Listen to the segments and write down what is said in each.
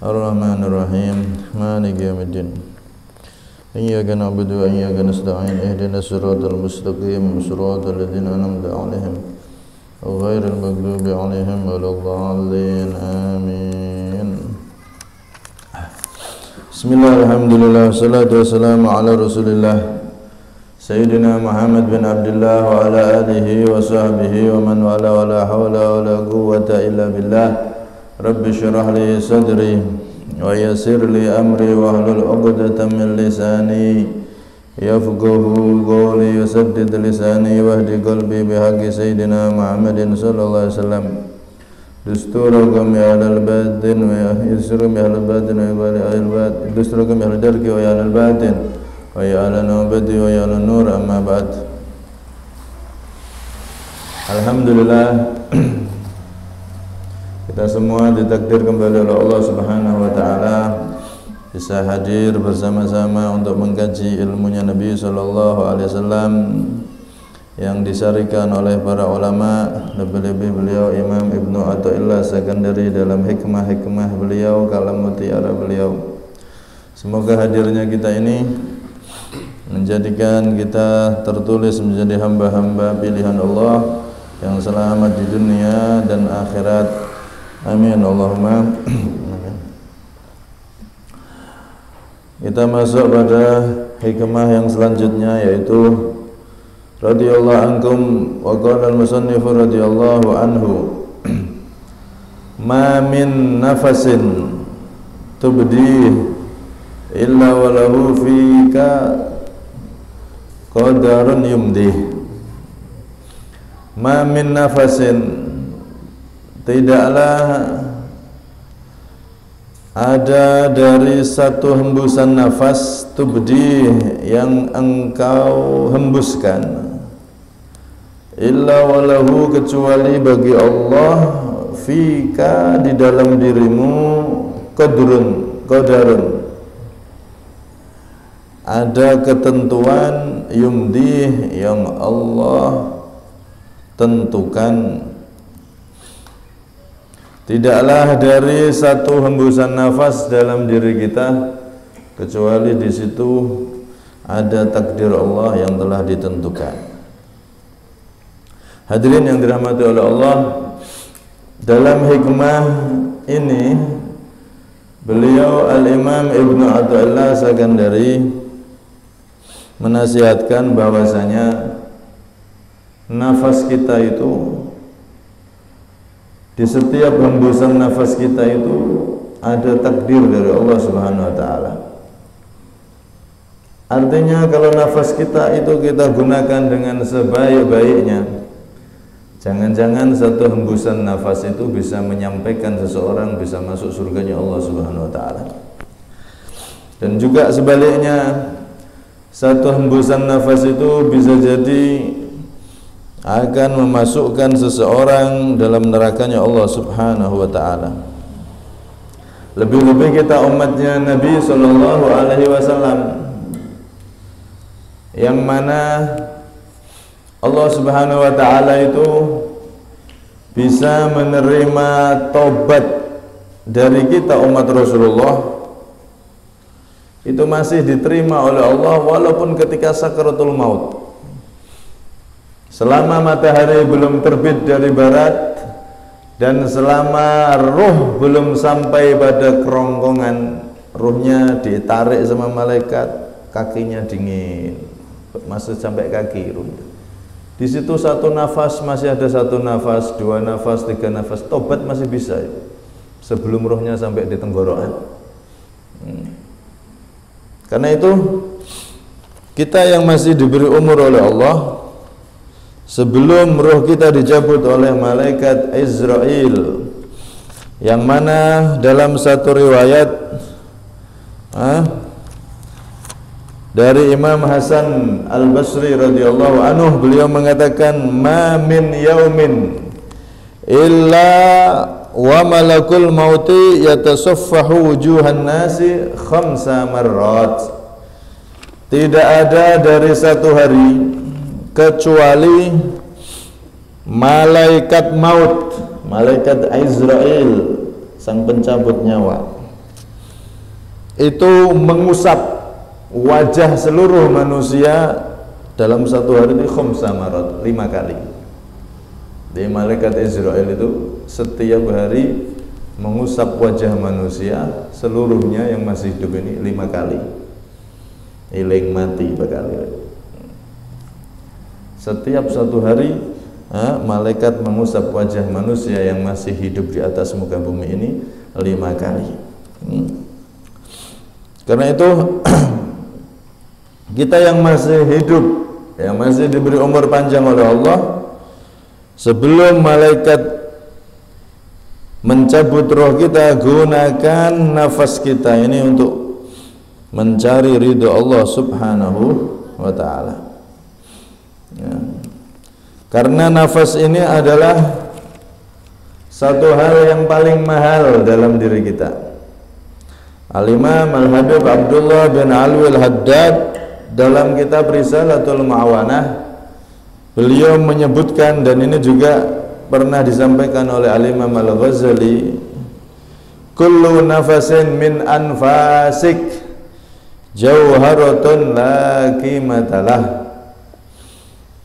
Ar-Rahmanir-Rahim, Maliki Yawmiddin. Iyyaka na'budu wa iyyaka nasta'in. Ihdinas siratal mustaqim, siratal ladzina an'amta 'alaihim ghairil maghdubi 'alaihim waladdallin. Amin. Bismillah, alhamdulillah, wassalatu wassalamu ala Rasulillah Sayyidina Muhammad bin Abdullah wa ala alihi wa sahbihi wa man wala wa la hawla wa la quwwata illa billah. Rabbi syrah li sadri wa yassir li amri wa hlul 'uqdatam min lisani yafqahu qawli wa saddid lisani wahdi qalbi bihaqqi Sayyidina Muhammadin sallallahu alaihi wasallam. Dusturakum ya alal batin wa yusrum ya alal batin wa ya alal batin dusturakum ya alal darki wa ya alal batin wa ya alal nubati wa ya alal nur, amma ba'd. Alhamdulillah, kita semua ditakdir kembali oleh Allah Subhanahu wa taala bisa hadir bersama-sama untuk mengkaji ilmunya Nabi sallallahu alaihi wasallam yang disarikan oleh para ulama, lebih-lebih beliau Imam Ibnu Athaillah Sakandari dalam hikmah-hikmah beliau, kalam mutiara beliau. Semoga hadirnya kita ini menjadikan kita tertulis menjadi hamba-hamba pilihan Allah yang selamat di dunia dan akhirat. Amin Allahumma. Kita masuk pada hikmah yang selanjutnya, yaitu radhiyallahu ankum wa qala al-musannif radhiyallahu anhu ma min nafasin tubdi illa walahu fika qadarun yumdi. Ma min nafasin, tidaklah ada dari satu hembusan nafas, tubdi yang engkau hembuskan, illa walahu kecuali bagi Allah, fika di dalam dirimu, qadarun ada ketentuan, yumdi yang Allah tentukan. Tidaklah dari satu hembusan nafas dalam diri kita kecuali di situ ada takdir Allah yang telah ditentukan. Hadirin yang dirahmati oleh Allah, dalam hikmah ini beliau Al-Imam Ibnu Athaillah Sakandari menasihatkan bahwasanya nafas kita itu, di setiap hembusan nafas kita itu ada takdir dari Allah Subhanahu wa taala. Artinya kalau nafas kita itu kita gunakan dengan sebaik-baiknya, jangan-jangan satu hembusan nafas itu bisa menyampaikan seseorang bisa masuk surganya Allah Subhanahu wa taala. Dan juga sebaliknya, satu hembusan nafas itu bisa jadi akan memasukkan seseorang dalam nerakanya Allah Subhanahu wa taala. Lebih-lebih kita umatnya Nabi sallallahu alaihi wasallam, yang mana Allah Subhanahu wa taala itu bisa menerima taubat dari kita umat Rasulullah, itu masih diterima oleh Allah walaupun ketika sakaratul maut. Selama matahari belum terbit dari barat dan selama ruh belum sampai pada kerongkongan, ruhnya ditarik sama malaikat, kakinya dingin, masih sampai kaki ruh. Di situ satu nafas, masih ada satu nafas, dua nafas, tiga nafas, tobat masih bisa sebelum ruhnya sampai di tenggorokan. Karena itu kita yang masih diberi umur oleh Allah, sebelum ruh kita dicabut oleh malaikat Israel, yang mana dalam satu riwayat dari Imam Hasan Al-Basri radhiyallahu anhu, beliau mengatakan ma min yaumin illa wa malakul mauti yatasaffahu wujuhan nasi khamsa marrat. Tidak ada dari satu hari kecuali malaikat maut, malaikat Israel, sang pencabut nyawa, itu mengusap wajah seluruh manusia dalam satu hari ini khamsa marat, 5 kali. Di malaikat Israel itu setiap hari mengusap wajah manusia seluruhnya yang masih hidup ini 5 kali. Iling mati bakali. Setiap satu hari malaikat mengusap wajah manusia yang masih hidup di atas muka bumi ini 5 kali. Karena itu kita yang masih hidup, yang masih diberi umur panjang oleh Allah, sebelum malaikat mencabut roh kita, gunakan nafas kita ini untuk mencari ridho Allah subhanahu wa ta'ala. Ya. Karena nafas ini adalah satu hal yang paling mahal dalam diri kita. Al-Imam Al-Habib Abdullah bin Alwi Al-Haddad dalam kitab Risalatul Ma'awanah, beliau menyebutkan, dan ini juga pernah disampaikan oleh Al-Imam Al-Ghazali, kullu nafasin min anfasik jauharatun la qimatalah.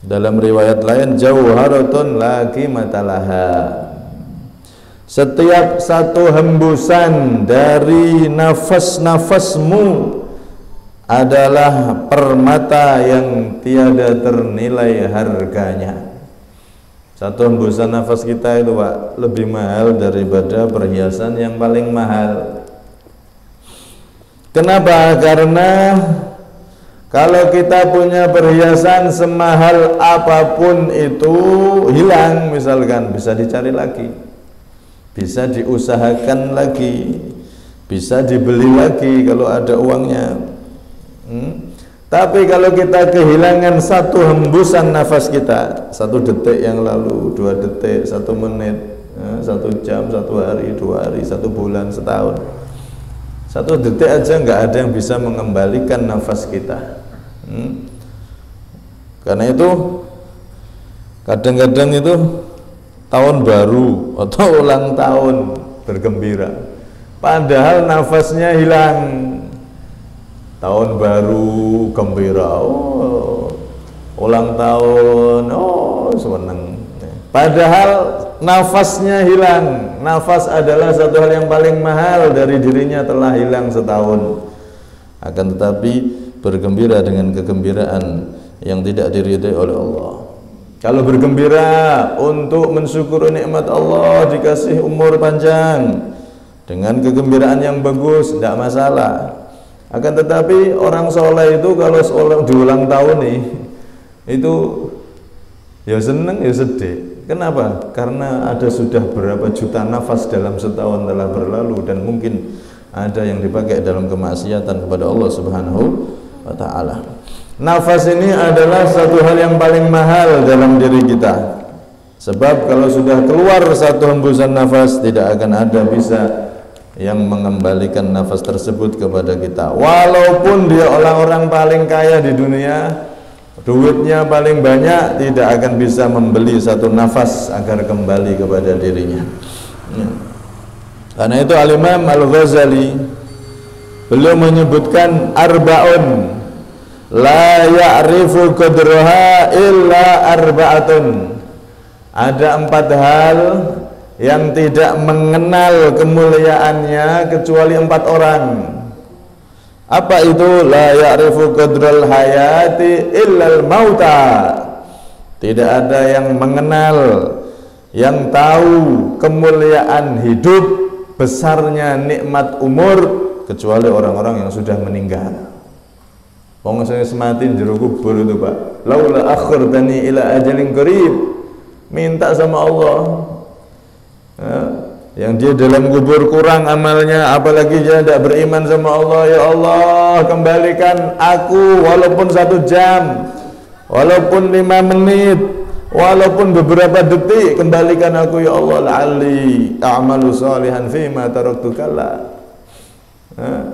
Dalam riwayat lain jauharatun la qimatalaha. Setiap satu hembusan dari nafas-nafasmu adalah permata yang tiada ternilai harganya. Satu hembusan nafas kita itu Pak lebih mahal daripada perhiasan yang paling mahal. Kenapa? Karena kalau kita punya perhiasan semahal apapun itu hilang misalkan, bisa dicari lagi, bisa diusahakan lagi, bisa dibeli lagi kalau ada uangnya. Tapi kalau kita kehilangan satu hembusan nafas kita, 1 detik yang lalu, 2 detik, 1 menit, 1 jam, 1 hari, 2 hari, 1 bulan, setahun, 1 detik aja nggak ada yang bisa mengembalikan nafas kita. Karena itu kadang-kadang itu tahun baru atau ulang tahun bergembira, padahal nafasnya hilang. Tahun baru gembira, oh ulang tahun, oh seneng, padahal nafasnya hilang. Nafas adalah satu hal yang paling mahal dari dirinya, telah hilang setahun. Akan tetapi bergembira dengan kegembiraan yang tidak diridhai oleh Allah. Kalau bergembira untuk mensyukuri nikmat Allah, dikasih umur panjang dengan kegembiraan yang bagus, tidak masalah. Akan tetapi orang soleh itu kalau di ulang tahun nih, itu ya seneng ya sedih. Kenapa? Karena ada sudah berapa juta nafas dalam setahun telah berlalu, dan mungkin ada yang dipakai dalam kemaksiatan kepada Allah subhanahu wa ta'ala. Nafas ini adalah satu hal yang paling mahal dalam diri kita. Sebab kalau sudah keluar satu hembusan nafas, tidak akan ada bisa yang mengembalikan nafas tersebut kepada kita. Walaupun dia orang-orang paling kaya di dunia, duitnya paling banyak, tidak akan bisa membeli satu nafas agar kembali kepada dirinya. Karena itu Al-Imam Al-Ghazali beliau menyebutkan arba'un la ya'rifu qadraha illa arba'atun. Ada 4 hal yang tidak mengenal kemuliaannya kecuali 4 orang. Apa itu? La ya'rifu qadral hayati illal mauta. Tidak ada yang mengenal, yang tahu kemuliaan hidup, besarnya nikmat umur, kecuali orang-orang yang sudah meninggal. Wong sing mati jero kubur itu Pak, laula akhirtani ila ajalin qarib, minta sama Allah. Yang dia dalam kubur kurang amalnya, apalagi dia tidak beriman sama Allah. Ya Allah, kembalikan aku walaupun 1 jam, walaupun 5 menit, walaupun beberapa detik, kembalikan aku ya Allah. La'alli a'malu salihan fima taraktu kalla.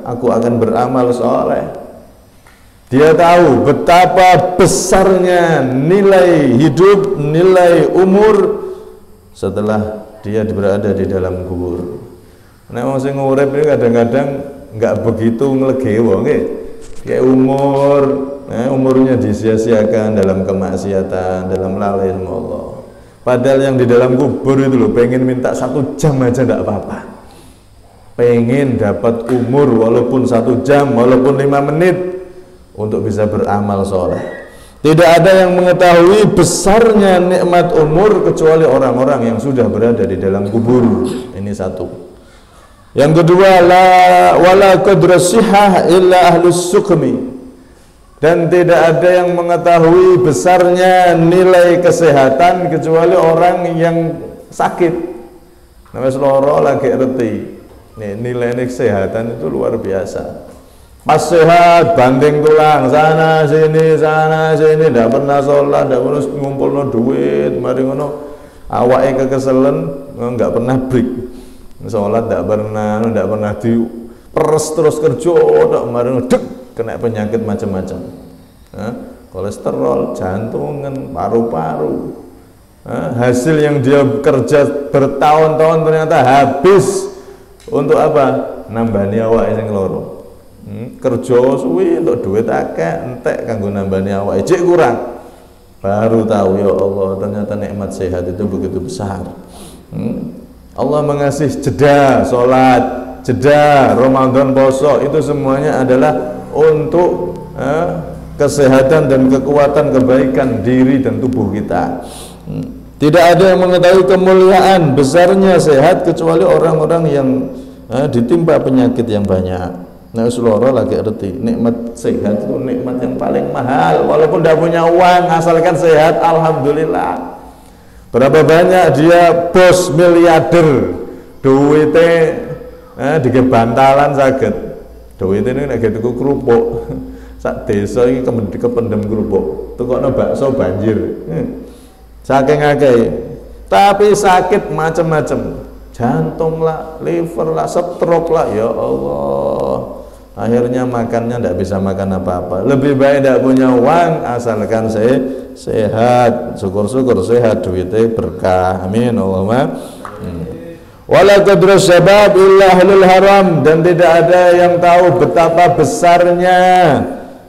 Aku akan beramal soleh. Dia tahu betapa besarnya nilai hidup, nilai umur setelah dia berada di dalam kubur. Nek wong sing urip iki kadang-kadang nggak begitu ngelegewo nggih. Kayak umurnya disia-siakan dalam kemaksiatan, dalam lalai sama Allah. Padahal yang di dalam kubur itu loh, pengen minta 1 jam aja nggak apa-apa. Pengen dapat umur walaupun 1 jam, walaupun 5 menit untuk bisa beramal soleh. Tidak ada yang mengetahui besarnya nikmat umur kecuali orang-orang yang sudah berada di dalam kubur. Ini satu. Yang kedua, wala qadras sihah illa ahlus sukmi. Dan tidak ada yang mengetahui besarnya nilai kesehatan kecuali orang yang sakit. Namanya seloro lagi reti. Nilai kesehatan itu luar biasa. Pas sehat, banting tulang, sana sini, tidak pernah sholat, tidak pernah ngumpul no duit, mari ngono, awake kekeselen, nggak pernah break, sholat tidak pernah diperes terus kerja, tidak mari dek, kena penyakit macam-macam, kolesterol, jantungan, paru-paru, hasil yang dia kerja bertahun-tahun ternyata habis untuk apa? Nambani awake sing loro. Kerja suwi untuk duit akeh entek kanggo nambani awake cek kurang, baru tahu ya Allah ternyata nikmat sehat itu begitu besar. Allah mengasih jeda sholat, jeda Ramadan, poso, itu semuanya adalah untuk kesehatan dan kekuatan kebaikan diri dan tubuh kita. Tidak ada yang mengetahui kemuliaan besarnya sehat kecuali orang-orang yang ditimpa penyakit yang banyak. Nah, seluruh lagi arti nikmat sehat itu nikmat yang paling mahal. Walaupun tidak punya uang, asalkan sehat, alhamdulillah. Berapa banyak dia bos miliarder, duitnya digebantalan sakit. Duitnya ini lagi tuku kerupuk, sak desa ini kependem kerupuk. Tukokno bakso banjir, saking akeh. Tapi sakit macam-macam, jantung lah, liver lah, stroke lah, ya Allah. Akhirnya makannya tidak bisa makan apa-apa. Lebih baik tidak punya uang, asalkan saya sehat. Syukur-syukur sehat, duitnya berkah. Amin Allahumma. Wala qadras syabab illa ahlul haram. Dan tidak ada yang tahu betapa besarnya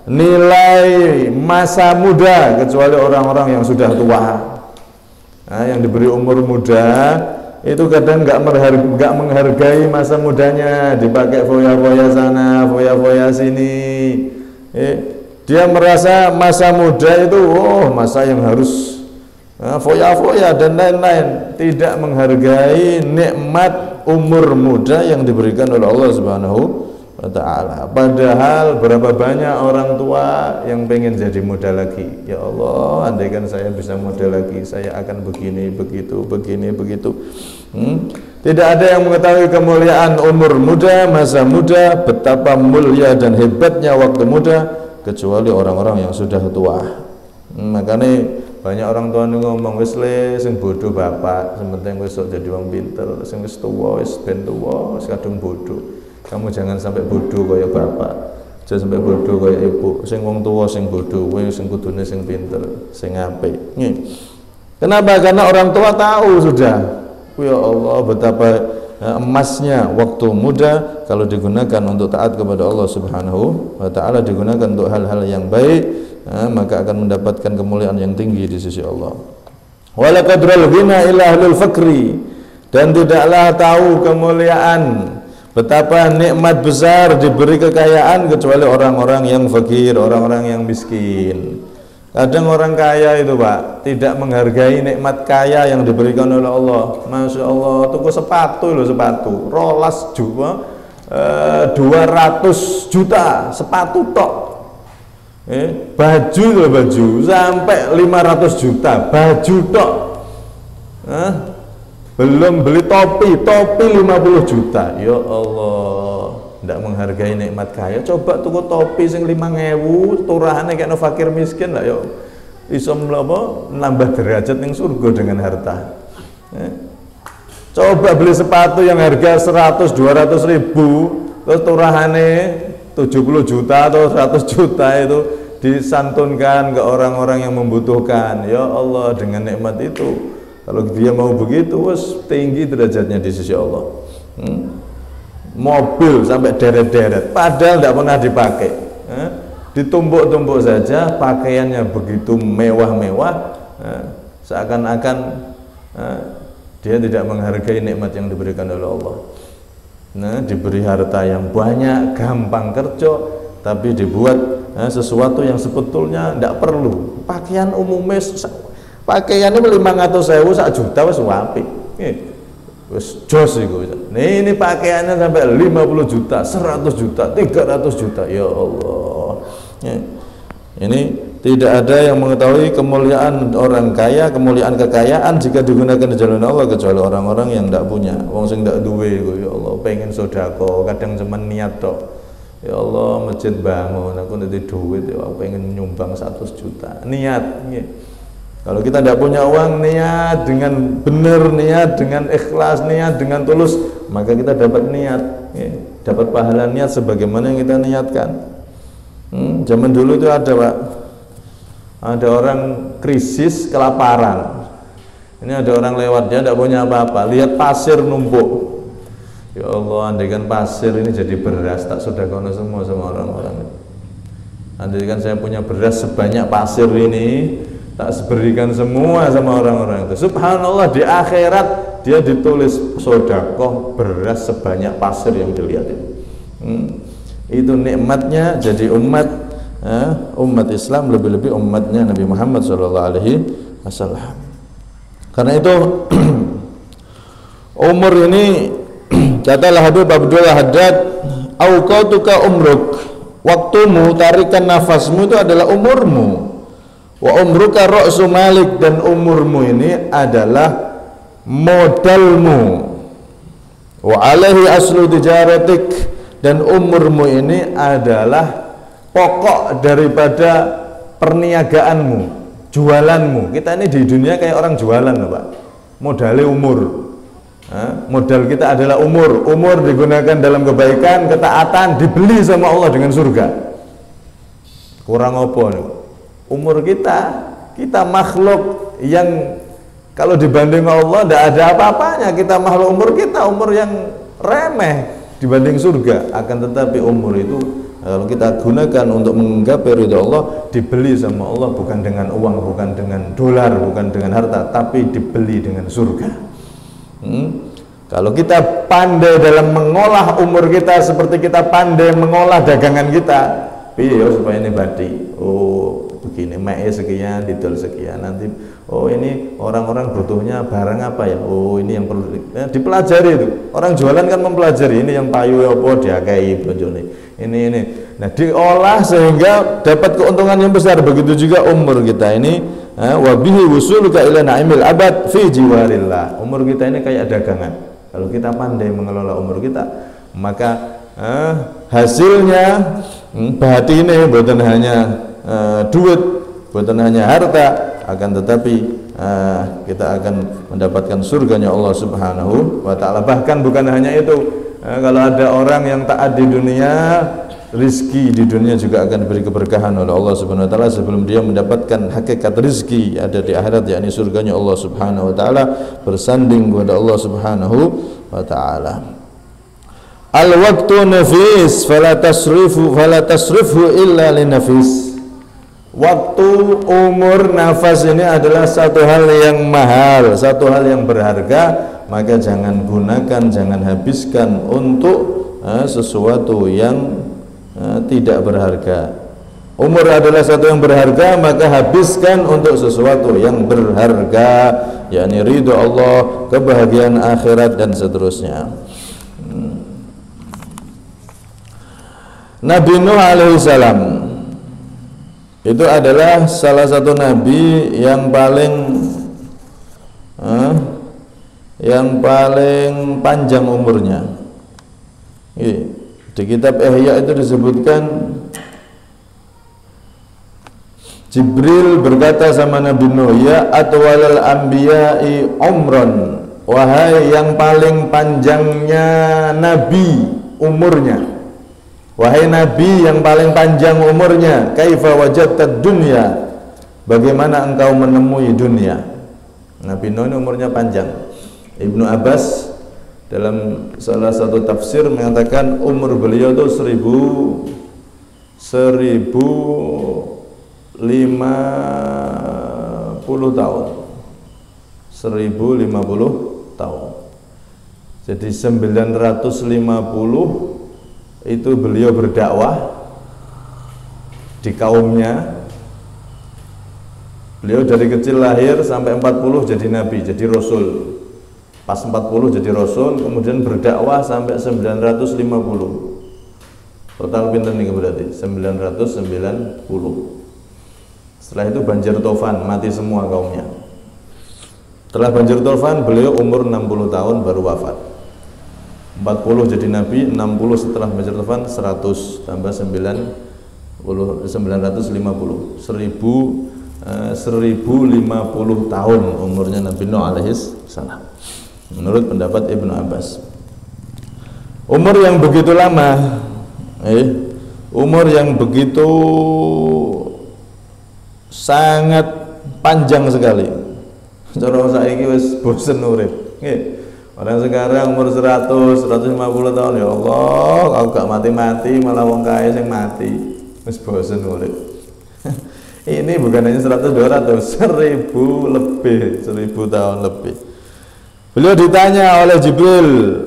nilai masa muda kecuali orang-orang yang sudah tua. Yang diberi umur muda itu kadang nggak menghargai masa mudanya, dipakai foya-foya sana, foya-foya sini. Dia merasa masa muda itu masa yang harus foya-foya dan lain-lain, tidak menghargai nikmat umur muda yang diberikan oleh Allah Subhanahu wa ta'ala. Padahal berapa banyak orang tua yang pengen jadi muda lagi. Ya Allah, andaikan saya bisa muda lagi, saya akan begini, begitu, begini, begitu. Tidak ada yang mengetahui kemuliaan umur muda, masa muda, betapa mulia dan hebatnya waktu muda kecuali orang-orang yang sudah tua. Makanya banyak orang tua ngomong wis le sing bodoh bapak, sing penting wis jadi wong pinter, sing wis tuwa wis ben tuwa, wis kadung bodoh. Kamu jangan sampai bodoh kaya bapak, jangan sampai bodoh kaya ibu. Sing wong tua sing bodoh, kowe sing kudune sing pinter, sing apik. Kenapa? Karena orang tua tahu sudah. Ya Allah, betapa emasnya waktu muda kalau digunakan untuk taat kepada Allah Subhanahu wa ta'ala, digunakan untuk hal-hal yang baik, maka akan mendapatkan kemuliaan yang tinggi di sisi Allah. Wala qadral ghina illa ahlul fakri. Dan tidaklah tahu kemuliaan, betapa nikmat besar diberi kekayaan kecuali orang-orang yang fakir, orang-orang yang miskin. Kadang orang kaya itu Pak tidak menghargai nikmat kaya yang diberikan oleh Allah. Masya Allah, tuku sepatu loh, sepatu rolas juga 200 juta sepatu tok. Baju loh, baju sampai 500 juta baju tok. Belum beli topi 50 juta. Ya Allah, tidak menghargai nikmat kaya. Coba tuku topi sing 5.000 turahane kayak fakir miskin lah yo. Iso nambah derajat ning surga dengan harta. Coba beli sepatu yang harga 100-200 ribu terus turahane 70 juta atau 100 juta itu disantunkan ke orang-orang yang membutuhkan. Ya Allah, dengan nikmat itu kalau dia mau begitu, wes tinggi derajatnya di sisi Allah. mobil sampai deret-deret, padahal tidak pernah dipakai. Ditumpuk-tumpuk saja, pakaiannya begitu mewah-mewah, seakan-akan dia tidak menghargai nikmat yang diberikan oleh Allah. Diberi harta yang banyak, gampang kerja, tapi dibuat sesuatu yang sebetulnya tidak perlu. Pakaian umumnya, pakaiannya 500.000 1 juta wis apik. Wis jos iku. Ini pakaiannya sampai 50 juta, 100 juta, 300 juta. Ya Allah. Ini tidak ada yang mengetahui kemuliaan orang kaya, kemuliaan kekayaan jika digunakan di jalan Allah kecuali orang-orang yang tidak punya. Wong sing tidak duwe iku, ya Allah, pengen sedekah, kadang cuma niat tok. Ya Allah, masjid bangun, aku nanti duit, ya aku pengen nyumbang 100 juta. Niat. Kalau kita tidak punya uang, niat dengan benar, niat dengan ikhlas, niat dengan tulus, maka kita dapat niat, dapat pahala niat sebagaimana yang kita niatkan. Zaman dulu itu ada, Pak, ada orang krisis kelaparan. Ini ada orang lewat, dia tidak punya apa-apa, lihat pasir numpuk. Ya Allah, andaikan pasir ini jadi beras, tak sedekahkan semua sama orang-orang. Andaikan saya punya beras sebanyak pasir ini, tak berikan semua sama orang-orang itu. Subhanallah, di akhirat dia ditulis sedekah beras sebanyak pasir yang dilihat itu. Itu nikmatnya jadi umat Islam, lebih-lebih umatnya Nabi Muhammad SAW. Karena itu umur ini katalah Habib Abdullah Haddad, auqatuka umruk, waktumu, tarikan nafasmu itu adalah umurmu. Wa umruka ra'su malik, dan umurmu ini adalah modalmu. Wa alaihi aslu tijaratik, dan umurmu ini adalah pokok daripada perniagaanmu, jualanmu. Kita ini di dunia kayak orang jualan loh, Pak. Modalnya umur. Modal kita adalah umur. Umur digunakan dalam kebaikan, ketaatan, dibeli sama Allah dengan surga. Kurang apa nih? Umur kita makhluk yang kalau dibanding Allah tidak ada apa-apanya. Kita makhluk, umur yang remeh dibanding surga. Akan tetapi umur itu kalau kita gunakan untuk menggapai ridha Allah, dibeli sama Allah bukan dengan uang, bukan dengan dolar, bukan dengan harta, tapi dibeli dengan surga. Kalau kita pandai dalam mengolah umur kita seperti kita pandai mengolah dagangan kita, supaya ini badi, begini, mae sekian, didol sekian, nanti ini orang-orang butuhnya barang apa ya, ini yang perlu dipelajari itu. Orang jualan kan mempelajari, ini yang payu apa diakai bonjone, ini. Nah, diolah sehingga dapat keuntungan yang besar. Begitu juga umur kita ini, wa bihi wusuluka ila na'imil abad fi jiwarillah. Umur kita ini kayak dagangan. Kalau kita pandai mengelola umur kita, maka hasilnya batine bukan hanya duit, bukan hanya harta, akan tetapi kita akan mendapatkan surganya Allah Subhanahu wa ta'ala. Bahkan bukan hanya itu, kalau ada orang yang taat di dunia, rizki di dunia juga akan diberi keberkahan oleh Allah Subhanahu wa ta'ala sebelum dia mendapatkan hakikat rizki ada di akhirat, yakni surganya Allah Subhanahu wa ta'ala, bersanding kepada Allah Subhanahu wa ta'ala. Al-waqtu nafis fala tasrifu illa linafis. Waktu, umur, nafas ini adalah satu hal yang mahal, satu hal yang berharga, maka jangan gunakan, jangan habiskan untuk sesuatu yang tidak berharga. Umur adalah sesuatu yang berharga, maka habiskan untuk sesuatu yang berharga, yakni ridho Allah, kebahagiaan akhirat, dan seterusnya. Nabi Nuh alaihissalam itu adalah salah satu nabi yang paling panjang umurnya. Di kitab Ihya itu disebutkan, Jibril berkata sama Nabi Nuh, ya atwalal anbiya'i umran, wahai yang paling panjangnya nabi umurnya, wahai nabi yang paling panjang umurnya, kaifa wajadtad dunya, bagaimana engkau menemui dunia. Nabi Nuh ini umurnya panjang. Ibnu Abbas dalam salah satu tafsir mengatakan umur beliau itu 1050 tahun. 1050 tahun. Jadi 950 itu beliau berdakwah di kaumnya. Beliau dari kecil lahir sampai 40 jadi nabi, jadi rasul. Pas 40 jadi rasul, kemudian berdakwah sampai 950. Total pinten nih berarti 990. Setelah itu banjir tofan, mati semua kaumnya. Setelah banjir tofan, beliau umur 60 tahun baru wafat. 40 jadi nabi, 60 setelah banjir tofan, 100 tambah 950, 1050 tahun umurnya Nabi Nuh alaihis salam. Menurut pendapat Ibnu Abbas. Umur yang begitu lama, umur yang begitu sangat panjang sekali. Cara saiki wis bosen urip. Orang sekarang umur 100, 150 tahun, ya Allah, aku gak mati-mati malah wong kaya sing mati. Wis bosen urip. Ini bukan hanya 100, 200, 1000 lebih, 1000 tahun lebih. Beliau ditanya oleh Jibril,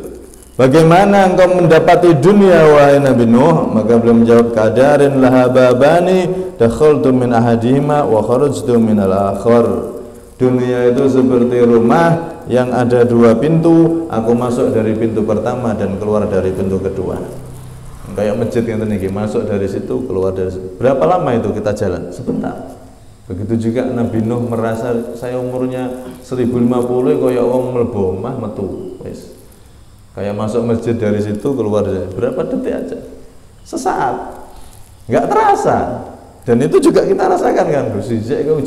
bagaimana engkau mendapati dunia wahai Nabi Nuh? Maka beliau menjawab, kadarin laha babani dakhaltu min ahadihima wa kharajtu min al-akhar. Dunia itu seperti rumah yang ada 2 pintu, aku masuk dari pintu pertama dan keluar dari pintu kedua. Kayak masjid yang tadi, masuk dari situ, keluar dari situ. Berapa lama itu kita jalan? Sebentar. Begitu juga Nabi Nuh merasa saya umurnya 1050, kayak wong mlebu omah metu. Wis. Kayak masuk masjid dari situ, keluar dari situ. Berapa detik aja? Sesaat. Enggak terasa. Dan itu juga kita rasakan kan. Sijik kau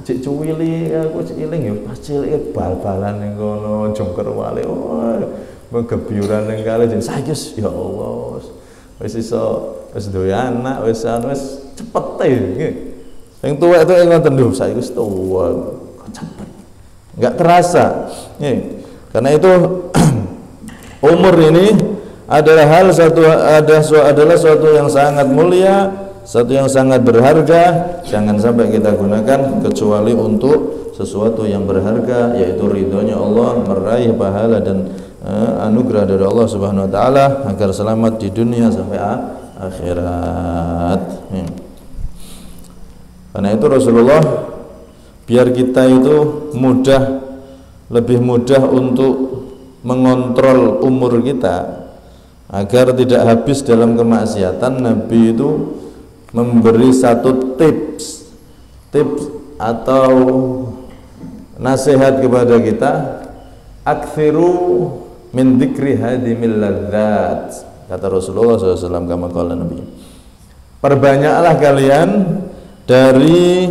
cek cuwili, aku cek iling ya pas cilik bal-balan ning kono, jongker wale. Oh, gebyuran ning kali jen saiki ya Allah. Wis iso wis duwe anak, wis cepet nggih. Sing tuwek itu ngoten lho, saiki wis tuwa, kok cepet. Enggak terasa. Nggih. Karena itu umur ini adalah suatu yang sangat mulia, satu yang sangat berharga. Jangan sampai kita gunakan kecuali untuk sesuatu yang berharga, yaitu ridhonya Allah, meraih pahala dan anugerah dari Allah Subhanahu wa taala agar selamat di dunia sampai akhirat. Karena itu Rasulullah biar kita itu lebih mudah untuk mengontrol umur kita agar tidak habis dalam kemaksiatan, Nabi itu memberi satu tips atau nasihat kepada kita, aktsiru min dzikri hadimil ladzat, kata Rasulullah SAW, kama qala Nabi, perbanyaklah kalian dari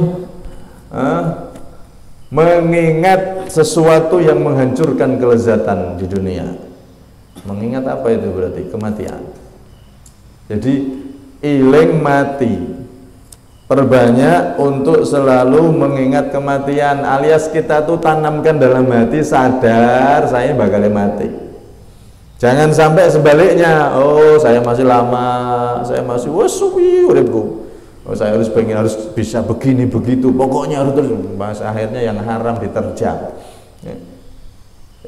mengingat sesuatu yang menghancurkan kelezatan di dunia. Mengingat apa itu berarti? Kematian. Jadi iling mati, perbanyak untuk selalu mengingat kematian, alias kita tuh tanamkan dalam hati, sadar saya bakal mati. Jangan sampai sebaliknya, oh saya masih lama, saya masih suwi uripku, oh saya harus bisa begini begitu, pokoknya harus terus, bahasa akhirnya yang haram diterjang.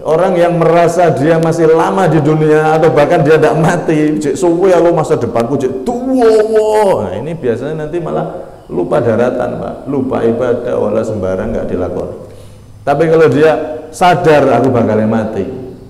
Orang yang merasa dia masih lama di dunia atau bahkan dia tidak mati, cek suwi aku masa depanku cek tuwo. Nah ini biasanya nanti malah lupa daratan, Pak, lupa ibadah, wala sembarang nggak dilakukan. Tapi kalau dia sadar aku bakal mati,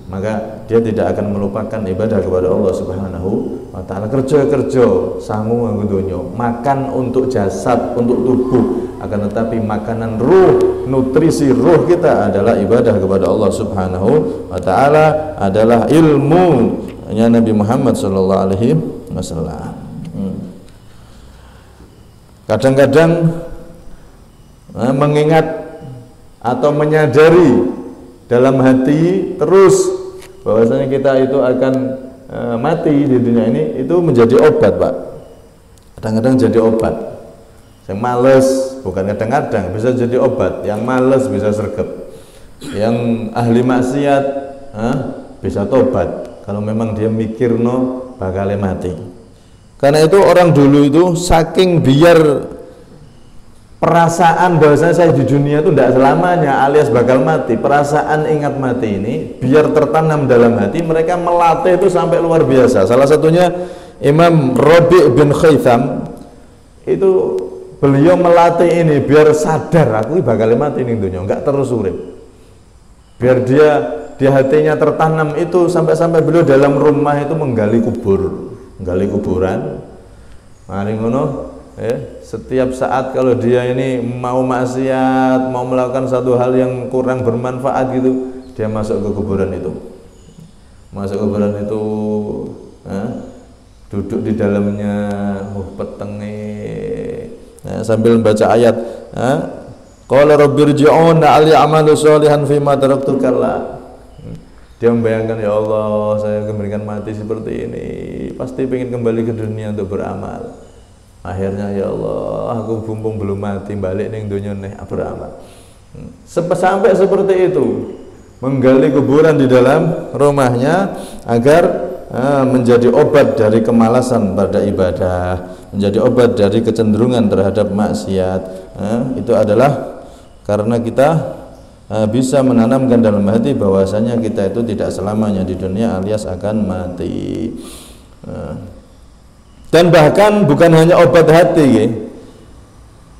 maka dia tidak akan melupakan ibadah kepada Allah Subhanahu wa taala. Kerja sangu nganggo donya, makan untuk jasad, untuk tubuh, akan tetapi makanan ruh, nutrisi ruh kita adalah ibadah kepada Allah Subhanahu wa taala, adalah ilmu Nabi Muhammad sallallahu alaihi wasallam. Kadang-kadang mengingat atau menyadari dalam hati terus bahwasanya kita itu akan mati di dunia ini, itu menjadi obat, Pak. Kadang-kadang jadi obat. Yang males, bukan kadang-kadang, bisa jadi obat. Yang males bisa sergap. Yang ahli maksiat bisa tobat kalau memang dia mikir bakal mati. Karena itu orang dulu itu saking biar perasaan bahwasanya saya di dunia itu tidak selamanya alias bakal mati, perasaan ingat mati ini biar tertanam dalam hati, mereka melatih itu sampai luar biasa. Salah satunya Imam Rabi' bin Khaytham itu, beliau melatih ini biar sadar aku bakal mati ning dunia, enggak terus urip. Biar dia di hatinya tertanam itu, sampai-sampai beliau dalam rumah itu menggali kuburan. Mari ngono, setiap saat kalau dia ini mau maksiat, mau melakukan satu hal yang kurang bermanfaat gitu, dia masuk ke kuburan itu. Duduk di dalamnya, sambil membaca ayat, qala rabbirji'un la'alli a'malu sholihan fima taraktu kalla. Dia membayangkan, ya Allah, saya memberikan mati seperti ini, pasti ingin kembali ke dunia untuk beramal. Akhirnya, ya Allah, aku bumbung belum mati, balik ning dunia nih beramal. Sampai seperti itu, menggali kuburan di dalam rumahnya agar menjadi obat dari kemalasan pada ibadah, menjadi obat dari kecenderungan terhadap maksiat. Itu adalah karena kita bisa menanamkan dalam hati bahwasanya kita itu tidak selamanya di dunia alias akan mati. Dan bahkan bukan hanya obat hati,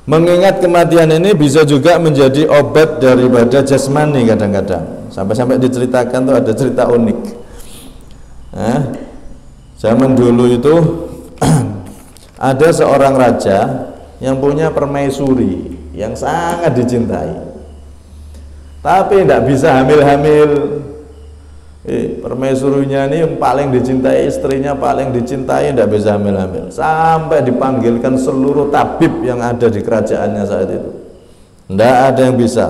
mengingat kematian ini bisa juga menjadi obat daripada jasmani kadang-kadang. Sampai-sampai diceritakan tuh ada cerita unik. Zaman dulu itu ada seorang raja yang punya permaisuri yang sangat dicintai, tapi tidak bisa hamil-hamil. Permaisurinya ini yang paling dicintai, istrinya paling dicintai, tidak bisa hamil-hamil. Sampai dipanggilkan seluruh tabib yang ada di kerajaannya saat itu, tidak ada yang bisa.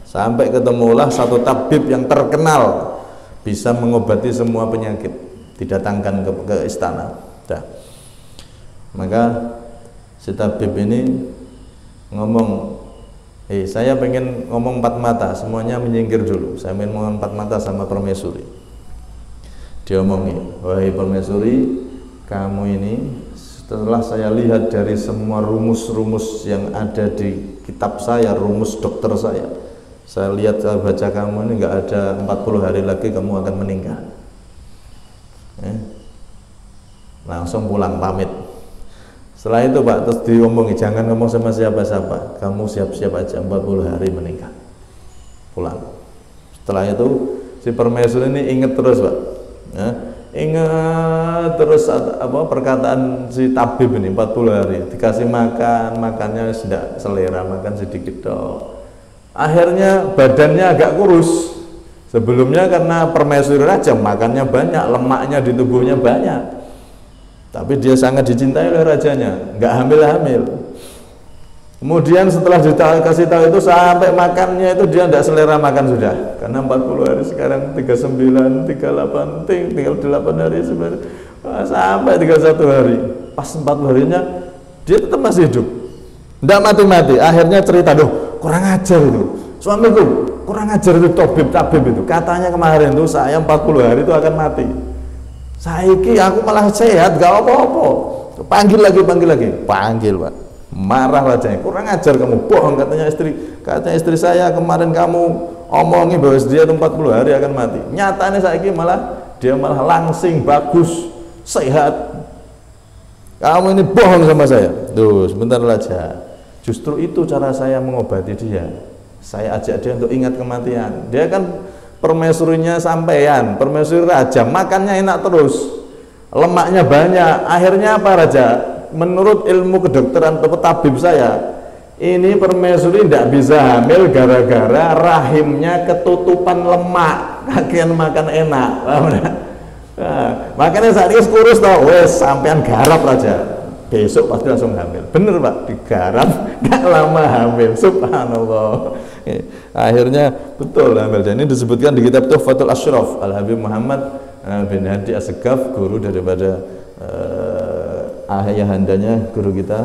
Sampai ketemulah satu tabib yang terkenal bisa mengobati semua penyakit, didatangkan ke istana. Maka si tabib ini ngomong, saya pengen ngomong empat mata, semuanya menyingkir dulu. Saya pengen ngomong empat mata sama permaisuri. Dia omongin, wahai permaisuri, kamu ini setelah saya lihat dari semua rumus-rumus yang ada di kitab saya, rumus dokter saya lihat, saya baca kamu ini nggak ada 40 hari lagi kamu akan meninggal. Langsung pulang pamit. Setelah itu Pak, terus diomongi, jangan ngomong sama siapa-siapa, kamu siap-siap aja 40 hari meninggal, pulang. Setelah itu si permaisuri ini ingat terus Pak, ingat terus perkataan si tabib ini, 40 hari dikasih makannya tidak selera, makan sedikit dong. Akhirnya badannya agak kurus. Sebelumnya karena permaisuri raja makannya banyak, lemaknya di tubuhnya banyak, tapi dia sangat dicintai oleh rajanya, nggak hamil-hamil. Kemudian setelah dikasih tahu itu, sampai makannya itu dia tidak selera makan sudah, karena 40 hari, sekarang 39, 38, tinggal 8 hari sampai 31 hari. Pas 40 harinya dia tetap masih hidup, tidak mati-mati. Akhirnya cerita, kurang ajar itu suamiku, kurang ajar itu tabib itu, katanya kemarin tuh saya 40 hari itu akan mati, saiki aku malah sehat, gak apa-apa. Panggil lagi Pak, marah rajanya, kurang ajar kamu, bohong, katanya istri saya kemarin kamu omongi bahwa dia 40 hari akan mati, nyatanya saiki dia malah langsing, bagus, sehat. Kamu ini bohong sama saya. Tuh, sebentar raja, justru itu cara saya mengobati dia. Saya ajak dia untuk ingat kematian. Dia kan permaisurinya sampean, permaisuri raja, makannya enak terus, lemaknya banyak. Akhirnya apa raja? Menurut ilmu kedokteran atau tabib saya, ini permaisuri tidak bisa hamil gara-gara rahimnya ketutupan lemak, kakian makan enak. Makanya saat ini kurus tau, sampean garap raja, besok pasti langsung hamil. Bener Pak, digarap gak lama hamil, subhanallah. Akhirnya betul hamil. Dan ini disebutkan di kitab Tuhfatul Asyraf, Al-Habib Muhammad bin Hadi As-Segaf, guru daripada ayahandanya guru kita,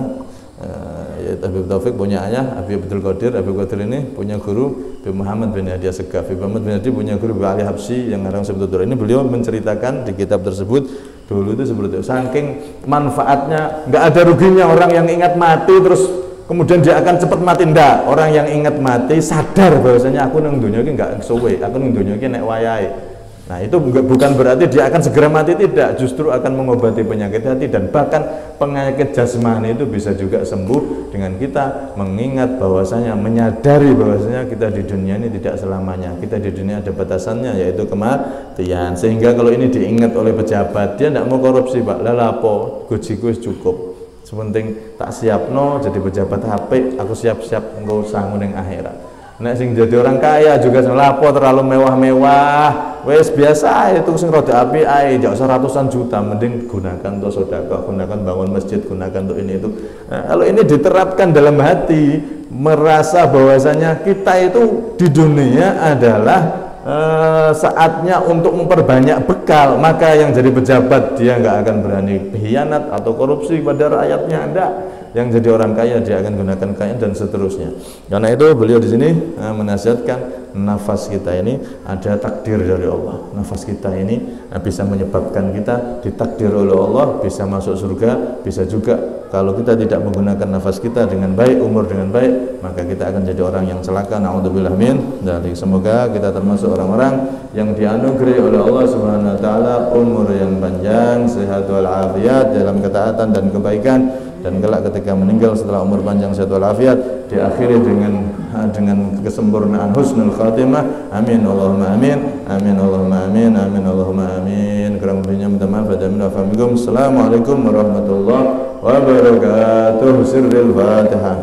yaitu Habib Taufik punya ayah Habib Abdul Qadir. Habib Qadir ini punya guru Habib Muhammad bin Hadi Assegaf. Habib Muhammad bin Hadi punya guru Habib Ali Habsyi yang ngarang Sabtu. Ini beliau menceritakan di kitab tersebut dulu itu seperti itu. Saking manfaatnya, nggak ada ruginya orang yang ingat mati terus kemudian dia akan cepat mati. Ndak, orang yang ingat mati sadar bahwasanya aku nang donya iki nggak suwe, aku nang donya iki nek wayahe. Nah, itu bukan berarti dia akan segera mati, tidak, justru akan mengobati penyakit hati dan bahkan penyakit jasmani itu bisa juga sembuh dengan kita mengingat bahwasanya, menyadari bahwasanya kita di dunia ini tidak selamanya, kita di dunia ada batasannya yaitu kematian. Sehingga kalau ini diingat oleh pejabat, dia tidak mau korupsi, Pak, lalapo gojiku cukup, sepenting tak siapno jadi pejabat HP, aku siap-siap engko sangu ning akhirat. Nek sing jadi orang kaya juga lapo terlalu mewah-mewah, wes biasa itu sing rada apik ae, jak ratusan juta, mending gunakan untuk sedekah, gunakan bangun masjid, gunakan untuk ini itu. Nah, kalau ini diterapkan dalam hati, merasa bahwasanya kita itu di dunia adalah saatnya untuk memperbanyak bekal, maka yang jadi pejabat dia nggak akan berani khianat atau korupsi pada rakyatnya. Anda yang jadi orang kaya dia akan gunakan kaya dan seterusnya. Karena itu beliau di sini menasihatkan nafas kita ini ada takdir dari Allah. Nafas kita ini bisa menyebabkan kita ditakdir oleh Allah, bisa masuk surga, bisa juga kalau kita tidak menggunakan nafas kita dengan baik, umur dengan baik, maka kita akan jadi orang yang celaka. Na'udzubillah min dzalik. Semoga kita termasuk orang-orang yang dianugerahi oleh Allah Subhanahu wa taala umur yang panjang, sehat wal afiat dalam ketaatan dan kebaikan, dan kelak ketika meninggal setelah umur panjang sehat wal afiat diakhiri dengan kesempurnaan husnul khatimah. Amin Allahumma amin. Amin Allahumma amin. Amin Allahumma amin. Kurang lebihnya minta maaf. Assalamualaikum warahmatullahi wabarakatuh. Sirril Fatihah.